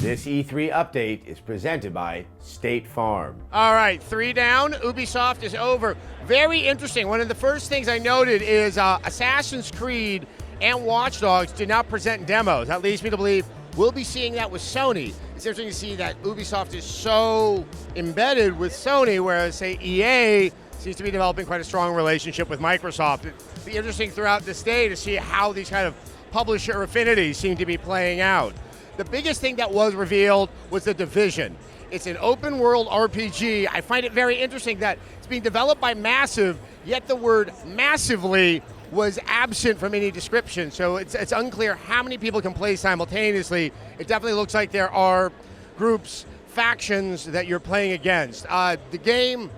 This E3 update is presented by State Farm. All right, 3 down. Ubisoft is over. Very interesting. One of the first things I noted is Assassin's Creed and Watch Dogs did not present demos. That leads me to believe we'll be seeing that with Sony. It's interesting to see that Ubisoft is so embedded with Sony, whereas, say, EA seems to be developing quite a strong relationship with Microsoft. It'll be interesting throughout this day to see how these kind of publisher affinities seem to be playing out. The biggest thing that was revealed was The Division. It's an open world RPG. I find it very interesting that it's being developed by Massive, yet the word massively was absent from any description. So it's unclear how many people can play simultaneously. It definitely looks like there are groups, factions that you're playing against. The game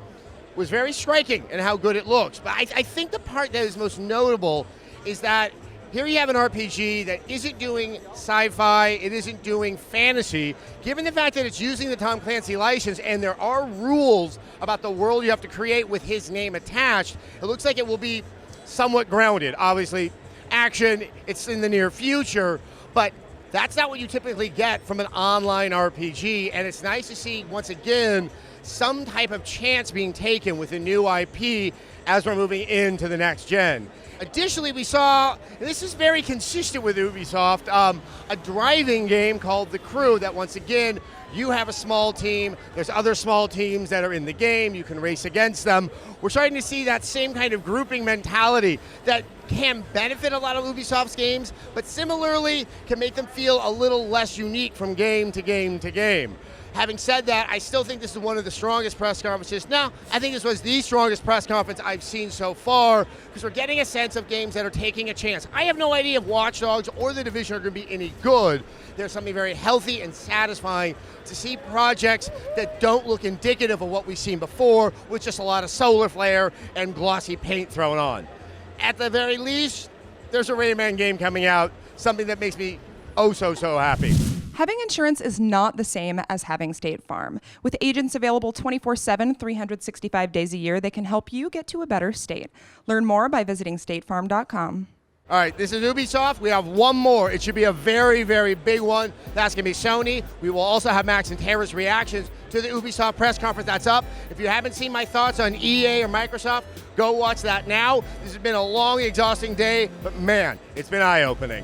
was very striking in how good it looks. But I think the part that is most notable is that here you have an RPG that isn't doing sci-fi, it isn't doing fantasy. Given the fact that it's using the Tom Clancy license and there are rules about the world you have to create with his name attached, it looks like it will be somewhat grounded. Obviously, action, it's in the near future, but that's not what you typically get from an online RPG, and it's nice to see, once again, some type of chance being taken with a new IP as we're moving into the next gen. Additionally, we saw, and this is very consistent with Ubisoft, a driving game called The Crew that, once again, you have a small team, there's other small teams that are in the game, you can race against them. We're starting to see that same kind of grouping mentality that can benefit a lot of Ubisoft's games, but similarly can make them feel a little less unique from game to game to game. Having said that, I still think this is one of the strongest press conferences. No, I think this was the strongest press conference I've seen so far, because we're getting a sense of games that are taking a chance. I have no idea if Watch Dogs or The Division are going to be any good. There's something very healthy and satisfying to see projects that don't look indicative of what we've seen before, with just a lot of solar flare and glossy paint thrown on. At the very least, there's a Rayman game coming out, something that makes me oh so happy. Having insurance is not the same as having State Farm. With agents available 24/7, 365 days a year, they can help you get to a better state. Learn more by visiting statefarm.com. All right, this is Ubisoft. We have one more. It should be a very, very big one. That's going to be Sony. We will also have Max and Tara's reactions to the Ubisoft press conference that's up. If you haven't seen my thoughts on EA or Microsoft, go watch that now. This has been a long, exhausting day, but man, it's been eye-opening.